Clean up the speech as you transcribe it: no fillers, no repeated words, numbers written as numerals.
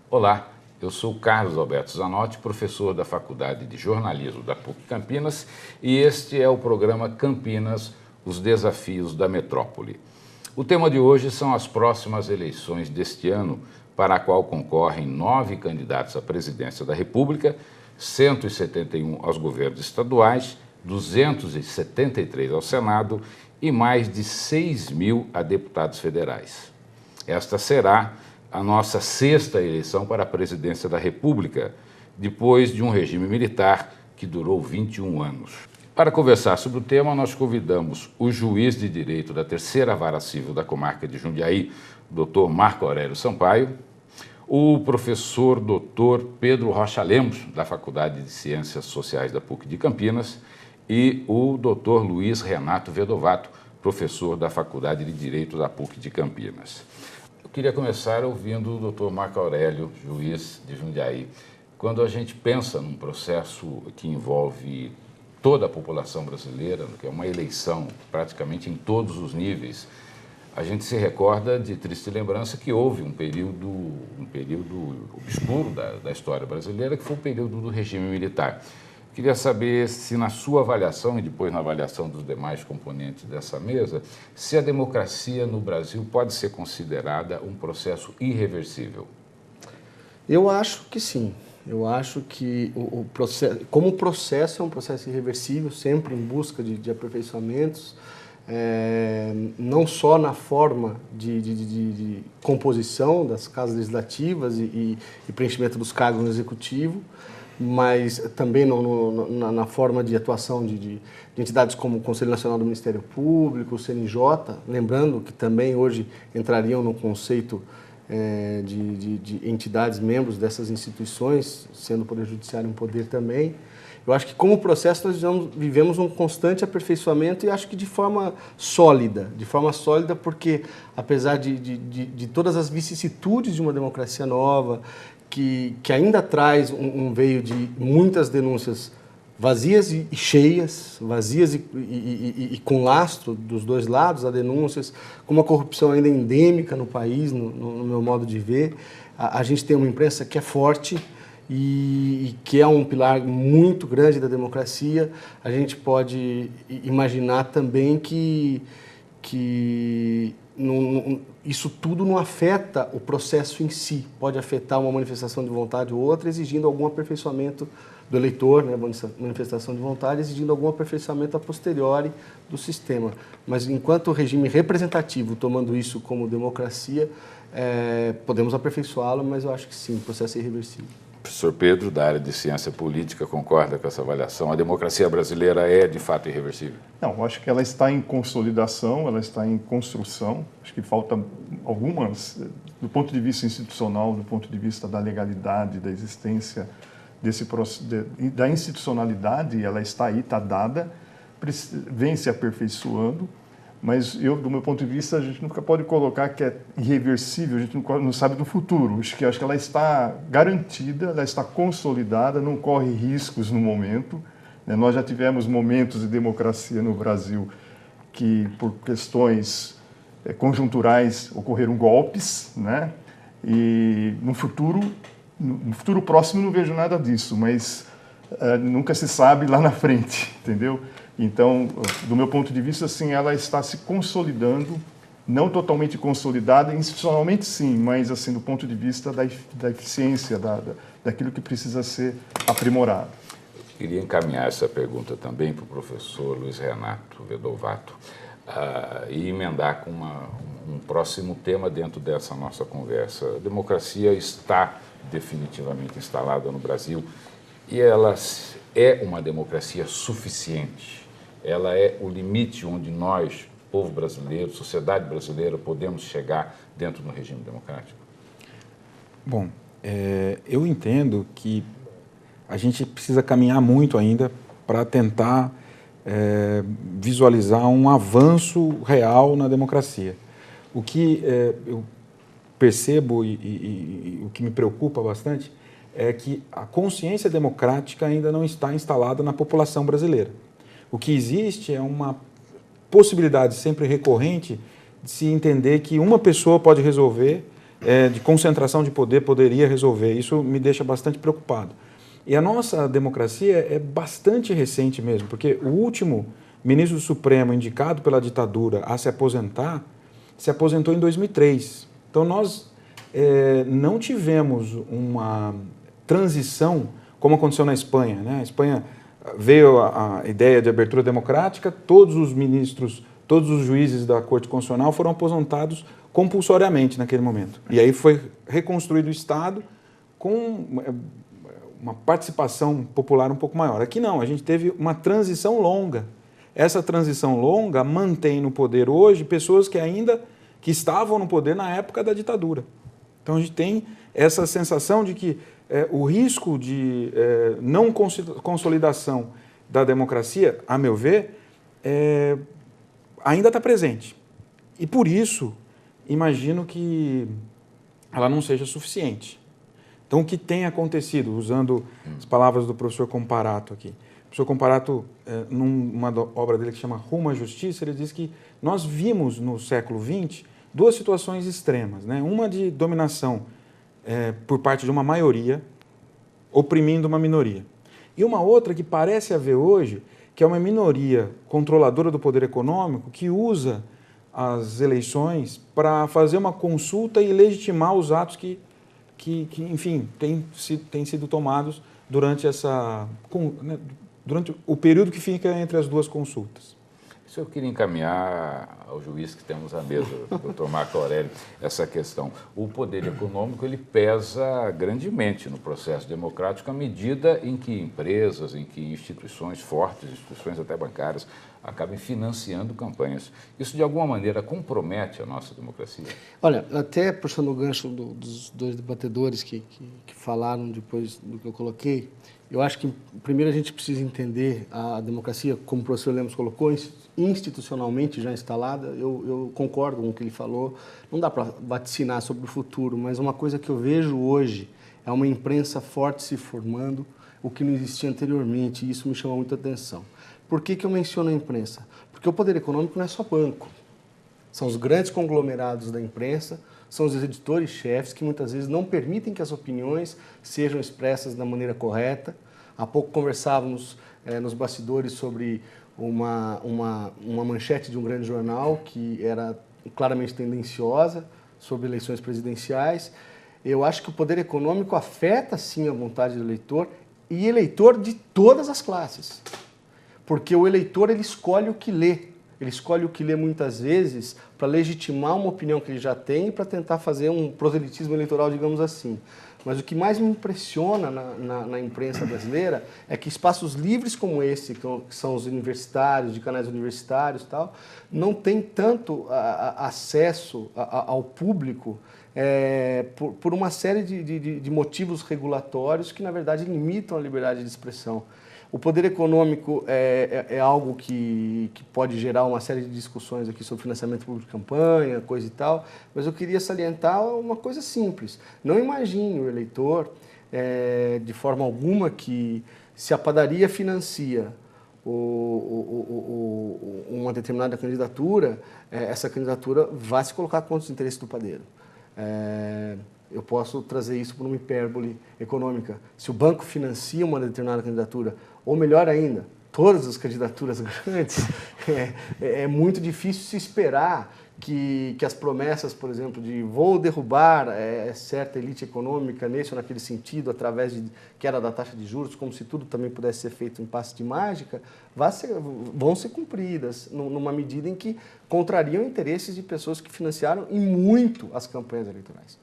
Olá, eu sou Carlos Alberto Zanotti, professor da Faculdade de Jornalismo da PUC Campinas, e este é o programa Campinas, os desafios da metrópole. O tema de hoje são as próximas eleições deste ano, para a qual concorrem 9 candidatos à presidência da República, 171 aos governos estaduais, 273 ao Senado e mais de 6.000 a deputados federais. Esta será a nossa 6ª eleição para a presidência da República, depois de um regime militar que durou 21 anos. Para conversar sobre o tema, nós convidamos o juiz de direito da 3ª Vara Civil da Comarca de Jundiaí, Dr. Marco Aurélio Sampaio, o professor Dr. Pedro Rocha Lemos, da Faculdade de Ciências Sociais da PUC de Campinas, e o Dr. Luiz Renato Vedovato, professor da Faculdade de Direito da PUC de Campinas. Eu queria começar ouvindo o Dr. Marco Aurélio, juiz de Jundiaí. Quando a gente pensa num processo que envolve toda a população brasileira, que é uma eleição praticamente em todos os níveis, a gente se recorda de triste lembrança que houve um período obscuro da história brasileira, que foi o período do regime militar. Queria saber se, na sua avaliação e depois na avaliação dos demais componentes dessa mesa, se a democracia no Brasil pode ser considerada um processo irreversível. Eu acho que sim. Eu acho que o processo, como processo, é um processo irreversível, sempre em busca de aperfeiçoamentos, não só na forma de composição das casas legislativas e preenchimento dos cargos no executivo, mas também na forma de atuação de entidades como o Conselho Nacional do Ministério Público, o CNJ, lembrando que também hoje entrariam no conceito de entidades membros dessas instituições, sendo o Poder Judiciário um poder também. Eu acho que como processo nós vivemos um constante aperfeiçoamento e acho que de forma sólida porque apesar de todas as vicissitudes de uma democracia nova, que ainda traz um veio de muitas denúncias vazias e cheias, vazias e com lastro dos dois lados, há denúncias, com uma corrupção ainda endêmica no país, no meu modo de ver. A gente tem uma imprensa que é forte e que é um pilar muito grande da democracia. A gente pode imaginar também que isso tudo não afeta o processo em si, pode afetar uma manifestação de vontade ou outra, exigindo algum aperfeiçoamento do eleitor, né, manifestação de vontade, exigindo algum aperfeiçoamento a posteriori do sistema. Mas enquanto regime representativo, tomando isso como democracia, podemos aperfeiçoá-lo, mas eu acho que sim, o processo é irreversível. Professor Pedro, da área de ciência política, concorda com essa avaliação? A democracia brasileira é, de fato, irreversível? Não, eu acho que ela está em consolidação, ela está em construção. Acho que falta algumas, do ponto de vista institucional, do ponto de vista da legalidade, da existência da institucionalidade, ela está aí, está dada, vem se aperfeiçoando. Mas do meu ponto de vista, a gente nunca pode colocar que é irreversível, a gente não sabe do futuro. Acho que ela está garantida, ela está consolidada, não corre riscos no momento. Nós já tivemos momentos de democracia no Brasil que, por questões conjunturais, ocorreram golpes, né? E no futuro próximo não vejo nada disso, mas nunca se sabe lá na frente, entendeu? Então, do meu ponto de vista, sim, ela está se consolidando, não totalmente consolidada, institucionalmente sim, mas assim, do ponto de vista da eficiência, daquilo que precisa ser aprimorado. Eu queria encaminhar essa pergunta também para o professor Luiz Renato Vedovato e emendar com um próximo tema dentro dessa nossa conversa. A democracia está definitivamente instalada no Brasil e ela é uma democracia suficiente. Ela é o limite onde nós, povo brasileiro, sociedade brasileira, podemos chegar dentro do regime democrático? Bom, eu entendo que a gente precisa caminhar muito ainda para tentar visualizar um avanço real na democracia. O que eu percebo e o que me preocupa bastante é que a consciência democrática ainda não está instalada na população brasileira. O que existe é uma possibilidade sempre recorrente de se entender que uma pessoa pode resolver, de concentração de poder poderia resolver. Isso me deixa bastante preocupado. E a nossa democracia é bastante recente mesmo, porque o último ministro do Supremo indicado pela ditadura a se aposentou em 2003. Então nós não tivemos uma transição como aconteceu na Espanha, né? A Espanha veio a ideia de abertura democrática, todos os ministros, todos os juízes da Corte Constitucional foram aposentados compulsoriamente naquele momento. E aí foi reconstruído o Estado com uma participação popular um pouco maior. Aqui não, a gente teve uma transição longa. Essa transição longa mantém no poder hoje pessoas que estavam no poder na época da ditadura. Então a gente tem essa sensação de que o risco de não consolidação da democracia, a meu ver, ainda está presente. E por isso, imagino que ela não seja suficiente. Então, o que tem acontecido, usando as palavras do professor Comparato aqui. O professor Comparato, numa obra dele que chama Rumo à Justiça, ele diz que nós vimos no século XX duas situações extremas, né? Uma de dominação por parte de uma maioria, oprimindo uma minoria. E uma outra que parece haver hoje, que é uma minoria controladora do poder econômico que usa as eleições para fazer uma consulta e legitimar os atos que enfim, têm sido tomados durante durante o período que fica entre as duas consultas. Isso eu queria encaminhar ao juiz que temos à mesa, o doutor Marco Aurélio, essa questão. O poder econômico ele pesa grandemente no processo democrático à medida em que empresas, em que instituições fortes, instituições até bancárias, acabem financiando campanhas. Isso, de alguma maneira, compromete a nossa democracia? Olha, até puxando o gancho dos dois debatedores que falaram depois do que eu coloquei, eu acho que, primeiro, a gente precisa entender a democracia, como o professor Lemos colocou, institucionalmente já instalada. Eu concordo com o que ele falou. Não dá para vaticinar sobre o futuro, mas uma coisa que eu vejo hoje é uma imprensa forte se formando, o que não existia anteriormente, e isso me chama muita atenção. Por que eu menciono a imprensa? Porque o poder econômico não é só banco. São os grandes conglomerados da imprensa, são os editores-chefes que muitas vezes não permitem que as opiniões sejam expressas da maneira correta. Há pouco conversávamos nos bastidores sobre uma manchete de um grande jornal que era claramente tendenciosa sobre eleições presidenciais. Eu acho que o poder econômico afeta, sim, a vontade do eleitor, e eleitor de todas as classes. Porque o eleitor ele escolhe o que lê. Ele escolhe o que lê muitas vezes para legitimar uma opinião que ele já tem e para tentar fazer um proselitismo eleitoral, digamos assim. Mas o que mais me impressiona na imprensa brasileira é que espaços livres como esse, que são os universitários, de canais universitários e tal, não tem tanto acesso ao público por uma série de motivos regulatórios que, na verdade, limitam a liberdade de expressão. O poder econômico é algo que pode gerar uma série de discussões aqui sobre financiamento público de campanha, coisa e tal, mas eu queria salientar uma coisa simples. Não imagine o eleitor, de forma alguma, que se a padaria financia uma determinada candidatura, essa candidatura vai se colocar contra os interesses do padeiro. Eu posso trazer isso por uma hipérbole econômica. Se o banco financia uma determinada candidatura, ou melhor ainda, todas as candidaturas grandes, é muito difícil se esperar que as promessas, por exemplo, de vou derrubar certa elite econômica nesse ou naquele sentido, através de queda da taxa de juros, como se tudo também pudesse ser feito em passe de mágica, vão ser cumpridas numa medida em que contrariam interesses de pessoas que financiaram e muito as campanhas eleitorais.